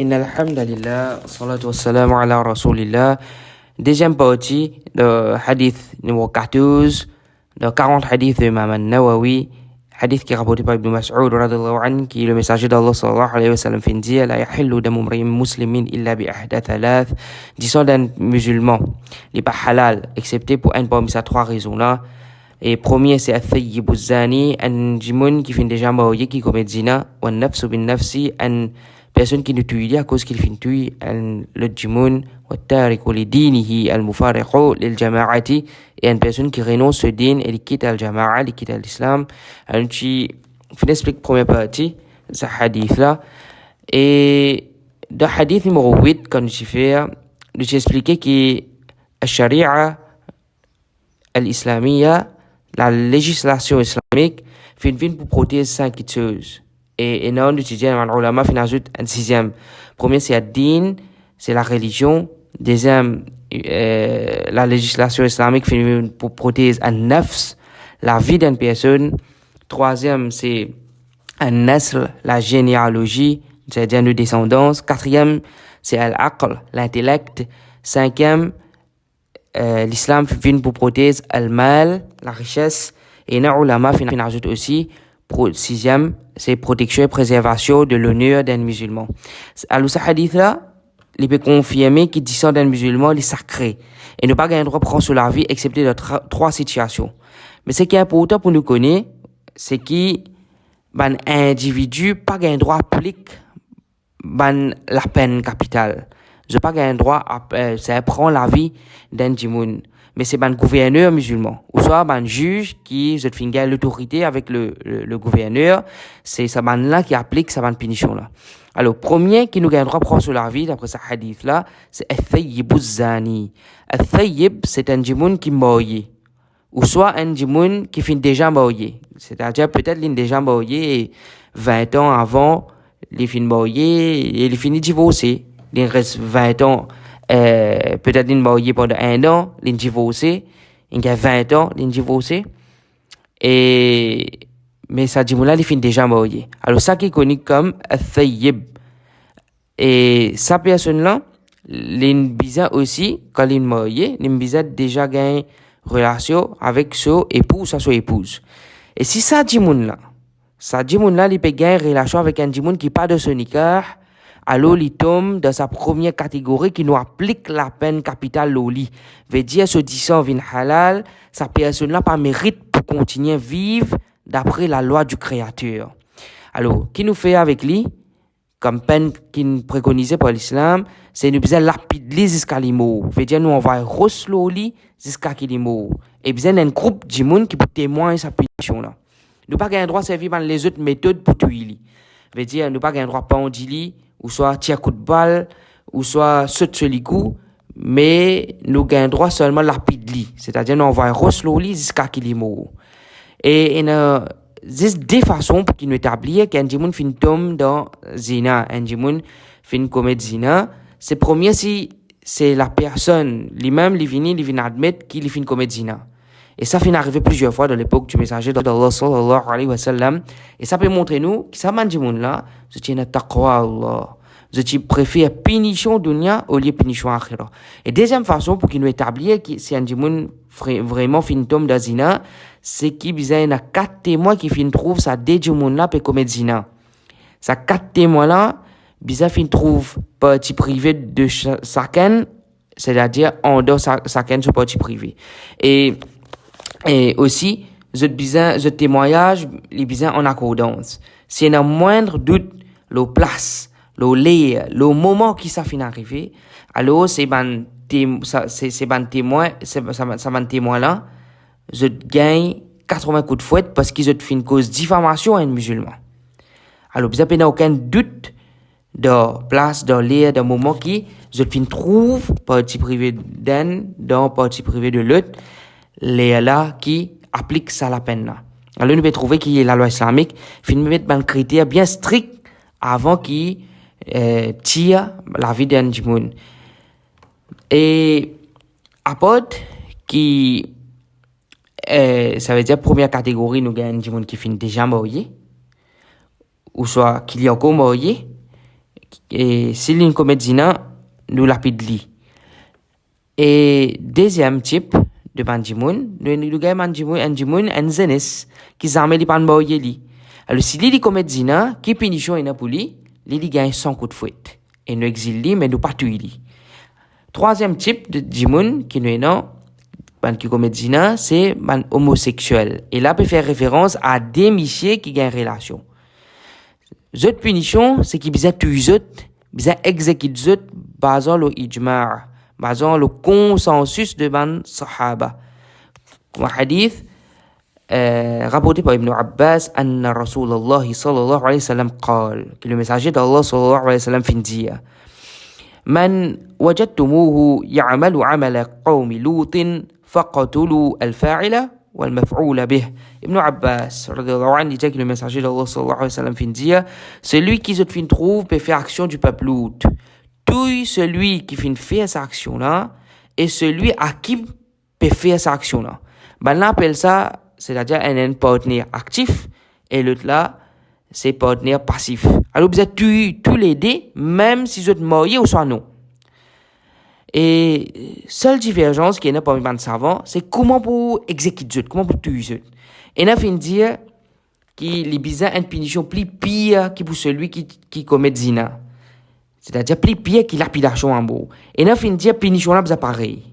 Inna alhamdulillah, salatu wassalamu ala rasulillah. Deuxième partie de hadith numéro 14, de 40 hadiths de Imam al-Nawawi, hadith qui est rapporté par Ibn Mas'ud radhiyallahu anhu, qui est le messager d'Allah sallallahu alayhi wa sallam fin dit la yahillu damu imri'in muslimin illa bi ahda thalath, disons d'un musulman, il n'est pas halal, excepté pour une parmi ces trois raisons-là. Et premier, c'est al-thayyibu zani, un jimoun qui finit déjà marié, qui commet zina, ou un nafsu bin nafsi, un personne qui ne tue à cause qu'il finit tuer, le jimoun, ou tariku li dinihi, al-mufariqu lil jama'ati, et une personne qui renonce au din et qui quitte al-jama'a, qui quitte l'islam. Alors, tu explique la première partie de ce hadith-là. Et dans le hadith numéro 8, quand tu fais, tu expliquer que la sharia al-islamiyya, la législation islamique fait pour protéger cinq choses. Et non, l'étudiant, les ulama fin ajoute un sixième. Premier, c'est ad-din, c'est la religion. Deuxième, la législation islamique fait pour protéger an-nafs, la vie d'une personne. Troisième, c'est an-nasl, la généalogie, c'est-à-dire une descendance. Quatrième, c'est al-aql, l'intellect. Cinquième, l'islam vient pour protéger al-mal, la richesse, et les ulama fin ajoute aussi sixième, c'est protection et préservation de l'honneur d'un musulman. Alors ce hadith là, il peut confirmer qu'il dit ça d'un musulman, il est sacré et ne pas gagner droit de prendre sur la vie excepté de trois situations. Mais ce qui est important pour nous connaître, c'est qu'un individu pas gagner droit applique la peine capitale. Je pas gagner droit à ça prend la vie d'un jimoun, mais c'est un gouverneur musulman ou soit un juge qui je finger l'autorité avec le gouverneur, c'est ça là qui applique ça punition là. Alors premier qui nous gagne droit prendre sur la vie d'après ce hadith là, c'est al-thayyibu zani. Al-thayyib c'est un jimoun qui marié ou soit un jimoun qui finit déjà marié, c'est-à-dire peut-être il est déjà marié et 20 ans avant il finit marié et il finit divorcé. Il reste 20 ans, peut-être il est marié pendant 1 an, il est divorcé, il a 20 ans, il est divorcé, mais ça dit, là, il finit déjà marié. Alors, ça qui est connu comme al-thayyib. Et sa personne-là, il est bizarre aussi, quand il est marié, il est bizarre déjà gagné relation avec son époux ou sa épouse. Et si ça dit, là, il peut gagner relation avec un dimoun qui pas de son nikah, alors il tombe dans sa première catégorie qui nous applique la peine capitale loli. Veut dire ce disant vin halal, sa personne là pas mérite pour continuer à vivre d'après la loi du créateur. Alors, qui nous fait avec lui comme peine qui nous préconisait par l'islam, c'est nous besoin lapider jusqu'à l'imo. Veut dire nous on va rosloli jusqu'à qu'il l'imo. Et besoin d'un groupe de monde qui peut témoigner sa punition là. Nous pas gain droit servir dans les autres méthodes pour tuer lui. Veut dire nous pas gain droit pendili ou soit tir coup de balle, ou soit saute sur les coups, mais nous gagnons droit seulement lapidement. C'est-à-dire, nous on va rosloli jusqu'à qu'il est mort. Et il y a des façons pour qu'il nous établit qu'un djimoun fin tombe dans zina, un djimoun fin commettre zina. C'est premier si c'est la personne, lui-même, il vient admettre qu'il fin commettre zina. Et ça finit arrivé plusieurs fois dans l'époque du messager d'Allah sallallahu alayhi wa sallam. Et ça peut montrer nous que ça man là, je tiens à taqwa Allah. Je préfère punition dunya au lieu punition akhira. Et deuxième façon pour qu'il nous établir que c'est un djimoun vraiment fin tombe dans zina, c'est qu'il y a 4 témoins qui fin trouve ça des djimoun là peut commettre zina. Ça 4 témoins là, bizarre fin trouve partie privée de chacun, c'est-à-dire en dehors chacun sur partie privée. Et aussi, ce témoignage, les bizarres en accordance. S'il y a un moindre doute, le place, le lieu, le moment qui ça finit arriver, alors c'est ban témoin, là, je gagne 80 coups de fouette parce qu'ils ont fait une cause diffamation à un musulman. Alors, bizarre, il n'y a aucun doute de place, de lieu, de moment qui, je fin trouve partie privée d'un, dans partie privée de l'autre, les là qui appliquent ça la peine là. Alors nous pouvons trouver qu'il y a la loi islamique, fin mettre un critère bien strict avant qu'il tire la vie d'un djimoun. Et après qui ça veut dire première catégorie nous gagne un djimoun qui fin déjà marié ou soit qu'il y a encore marié et si l'on commet zina, nous lapide li. Et deuxième type de bandimoun, nous gagne bandimoun en zenes, qui s'arme li pan boye li. Alors si li commet zina, qui punition ina pour li gagne 100 coups de fouette. Et nous exile li, mais nous pas tuer li. Troisième type de djimoun qui nous est non, qui commet zina, c'est ban homosexuel. Et là, peut faire référence à des messieurs qui gagnent relation. Zot punition, c'est qui bisa tuer zot, bisa exécuter zot, basant le ijma', basant le consensus de ban sahaba. Comme un hadith, rapporté par Ibn Abbas, anna Rasulullah sallallahu alayhi wa sallam qal, que le messager d'Allah sallallahu alayhi wa sallam fin dire, من وجدتموه يعمل عمل قوم لوط فقتلوا الفاعل والمفعول به. Ibn Abbas radhiyallahu anhu dit que le messager d'Allah sallallahu alayhi wa sallam fin dire, celui qui se fin trouve peut faire action du peuple Lut. Tout celui qui fin faire cette action là et celui à qui peut faire cette action là. Ben là appelle ça, c'est-à-dire un partenaire actif et l'autre là c'est partenaire passif. Alors vous êtes tous les deux, même si vous êtes mariés ou soit non. Et seule divergence qui est là parmi les savants, c'est comment pour exécuter, comment pour tuer. Et là, fin dire qu'il est bizarre une punition plus pire que pour celui qui commet zina. C'est-à-dire plus pire que lapidation en beau. Et là, fin dire punition là, c'est pareil.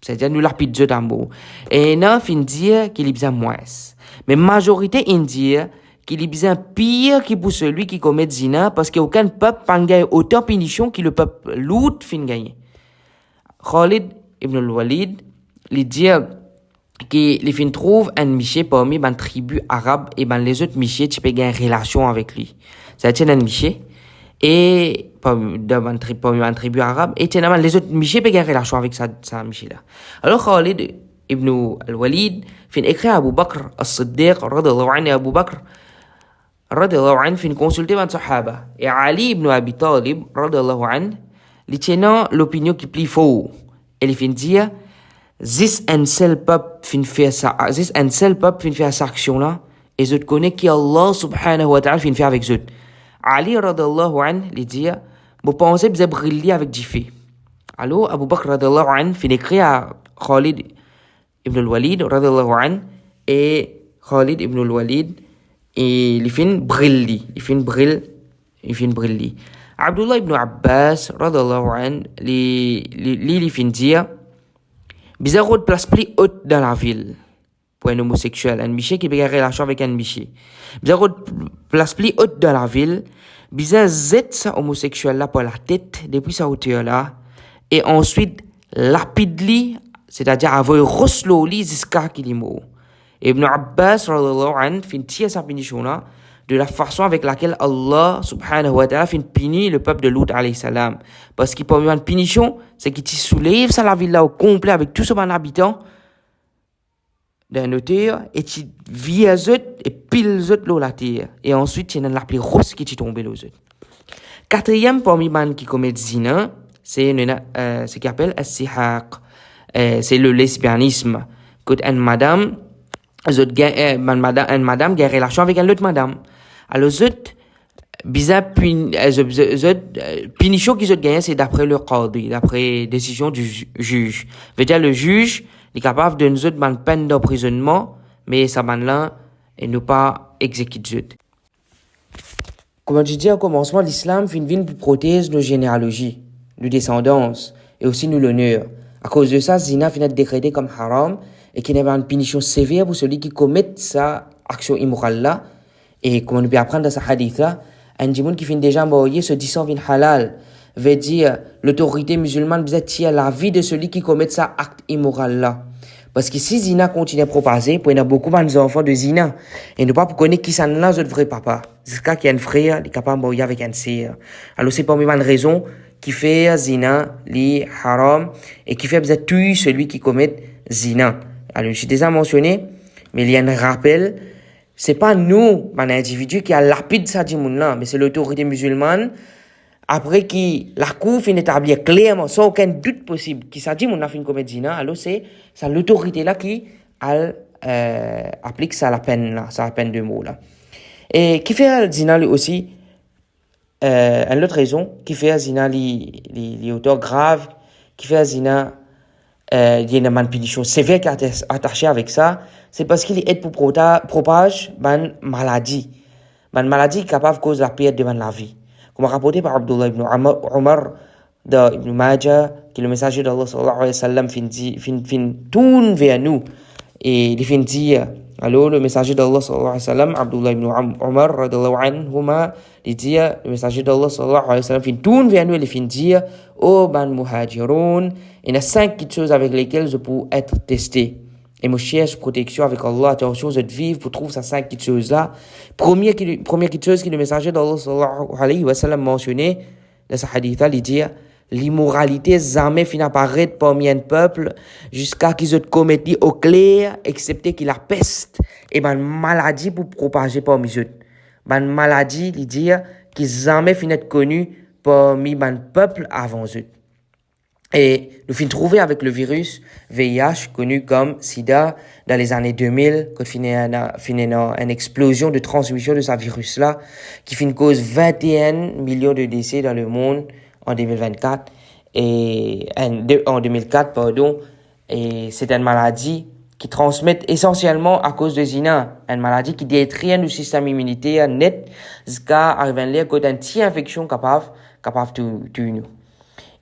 C'est-à-dire nous lapidons en beau. Et là, fin dire qu'il est bizarre moins. Mais majorité indien qu'il est bien pire que pour celui qui commet zina, parce qu'aucun peuple n'a gagné autant de punition que le peuple Lut fin gagné. Khalid ibn al-Walid, il dit qu'il fin trouve un miché parmi les tribus arabes et les autres michés qui peuvent gagner une relation avec lui. C'est un miché et parmi les tribus arabes et les autres michés peuvent gagner une relation avec ça miché là. Alors Khalid ibn al-Walid fin écrit à Abu Bakr as-Siddiq radhiyallahu anhu. Abu Bakr radhiyallahu anhu fin consulter les sahaba et Ali ibn Abi Talib radhiyallahu anhu li tient l'opinion qui plie faux et il fin dire zis un seul peuple fin faire ça, zis un seul peuple fin faire cette action là et je connais qui Allah subhanahu wa ta'ala fin faire avec eux. Ali radhiyallahu anhu li dit vous pensez vous briller avec du fait. Alors Abu Bakr radhiyallahu anhu fin écrit à Khalid ibn al-Walid radhiyallahu anhu et Khalid ibn al-Walid et il fin briller, Abdullah ibn Abbas radhiyallahu anhu li fin dire bizarre de place plus haute dans la ville pour un homosexuel, un miché qui peut avoir relation avec un miché. Bizarre de place plus haute dans la ville, bizarre zette ça homosexuel là pour la tête depuis sa hauteur là et ensuite lapide-li, c'est-à-dire avoir rosloli jusqu'à qu'il est mort. Ibn Abbas radhiyallahu anhu fin tire sa punition là de la façon avec laquelle Allah subhanahu wa ta'ala fin punir le peuple de Lut alayhi salam. Parce qu'il peut y avoir une punition, c'est qu'il soulève ça la ville là au complet avec tout son habitant d'un hauteur et tu vit à eux et pile eux l'eau la terre. Et ensuite, il y a la pluie rose qui tombe l'eau eux. Quatrième parmi les qui commettent zina, c'est ce qu'on appelle as-sihaq. C'est le lesbianisme. Quand une madame gagne relation avec une autre madame. Alors, bizarre punition qu'ils ont gagné, c'est d'après le qadi, d'après décision du juge. Veut dire le juge est capable de nous donner une peine d'emprisonnement, mais ça là et ne pas exécuter. Comme je disais au commencement, l'islam vient pour protéger nos généalogies, nos descendances et aussi nos l'honneur. À cause de ça, zina vient être décrété comme haram et qu'il y a une punition sévère pour celui qui commet sa action immorale là. Et comme on peut apprendre dans ce hadith là, un djimoun qui finit déjà marié se disant vin halal veut dire l'autorité musulmane doit tirer la vie de celui qui commet sa acte immoral là. Parce que si zina continue à propager, il y a beaucoup d'enfants de zina. Et ne pas pour connaître qui ça n'a pas vrai papa. Jusqu'à qu'il y a un frère, il est capable de marier avec un sœur. Alors c'est parmi les raisons qui fait zina, li haram, et qui fait peut-être tuer celui qui commet zina. Alors je suis déjà mentionné, mais il y a un rappel. C'est pas nous, un individu qui a lapide ça djimoun là, mais c'est l'autorité musulmane. Après qui la cour finit d'établir clairement, sans aucun doute possible, qui ça dit mon a fait une commettre zina, alors c'est l'autorité là qui applique ça la peine là, ça la peine de mot là. Et qui fait zina lui aussi, une autre raison qui fait zina les auteurs graves qui fait zina il y a une punition sévère qui est attachée avec ça, c'est parce qu'il aide pour propage une maladie. Une maladie capable de causer la perte de la vie. Comme rapporté par Abdullah ibn Umar de Ibn Majah, qui est le messager d'Allah sallallahu alayhi wa sallam, fin tourne vers nous. Et il fin dire, alors le messager d'Allah sallallahu alayhi wa sallam, Abdullah ibn Umar, radallahu anhuma, il dit, le messager d'Allah sallallahu alayhi wa sallam, fin tourne vers nous et il fin dire, oh ban muhajiroun, il y a 5 choses avec lesquelles je peux être testé. Et moi, je cherche protection avec Allah, attention, je vivre pour trouver ces 5 choses-là. Première chose que le messager d'Allah sallallahu alayhi wa sallam mentionné dans ce hadith-là, il dit, l'immoralité jamais finit apparaître parmi un peuple jusqu'à qu'ils aient commis au clair, excepté qu'il a peste et une maladie pour propager parmi eux. Une maladie, il dit, qui jamais finit être connue parmi un peuple avant eux. Et nous finissons trouver avec le virus VIH, connu comme SIDA, dans les années 2000, quand finit une explosion de transmission de ce virus-là, qui finit cause 21 millions de décès dans le monde en 2024, en 2004, pardon, et c'est une maladie qui transmet essentiellement à cause de zina, une maladie qui détruit le système immunitaire net, jusqu'à arriver à l'air d'une infection capable de tuer nous.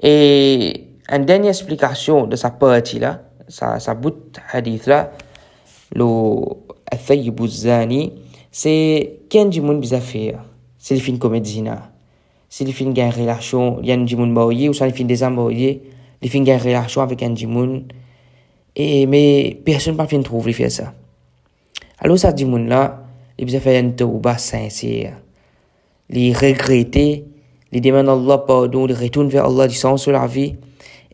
Et une dernière explication de sa partie-là, sa bout de hadith-là, le Athayyib Zani, c'est qu'un djimoun bizafir, c'est le fin comme zina. C'est le fin gain relation, il y a un djimoun baoye, ou ça le fin des âmes baoye, le fin gain relation avec un djimoun, mais personne ne peut trouver faire ça. Alors, ça djimoun-là, il bizafir un tauba sincère, il regretter, il demande à Allah pardon, il retourne vers Allah du sens sur la vie,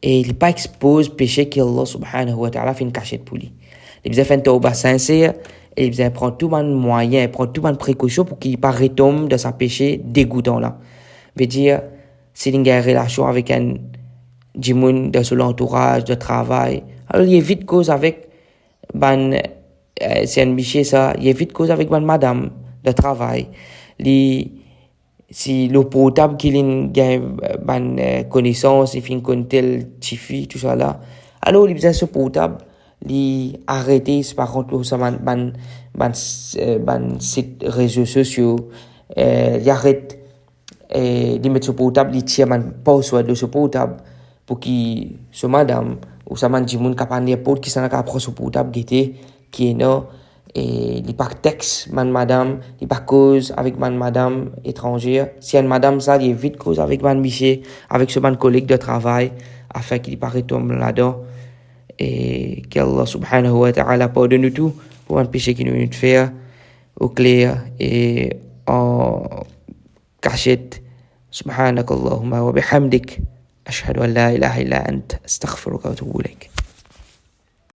et il pas expose péché qu'Allah subhanahu wa ta'ala fait une cachette pour lui. Il a fait un tauba sincère et il prend tout le moyen, prend tout le précaution pour qu'il ne pas retombe dans sa péché dégoûtant là. Veut dire, s'il y a une relation avec un djimoun de son entourage, de travail, alors il évite cause avec c'est un biché ça, il évite cause avec madame de travail. Si le portable qu'il a une connaissance, il fait une telle tifi, tout ça là. Alors, il faisait ce portable, il arrêtait, par contre, ça site réseaux sociaux, il arrête, il met ce portable, il tire man password de ce portable, pour qu'il, ce madame, ou ça man dit, mon capable n'importe qui s'en a qu'à prendre ce portable, qui est là, et il pas texte madame, il pas cause avec madame étrangère. Si une madame ça, il évite cause avec miché, avec ce collègue de travail, afin qu'il pas retombe là-dedans. Et qu'Allah subhanahu wa ta'ala pardonne nous tout pour un péché qui nous vient de faire au clair et en cachette. Subhanakallahumma wa bihamdik. Ashhadu an la ilaha illa ant. Astaghfiruka wa atubu ilayk.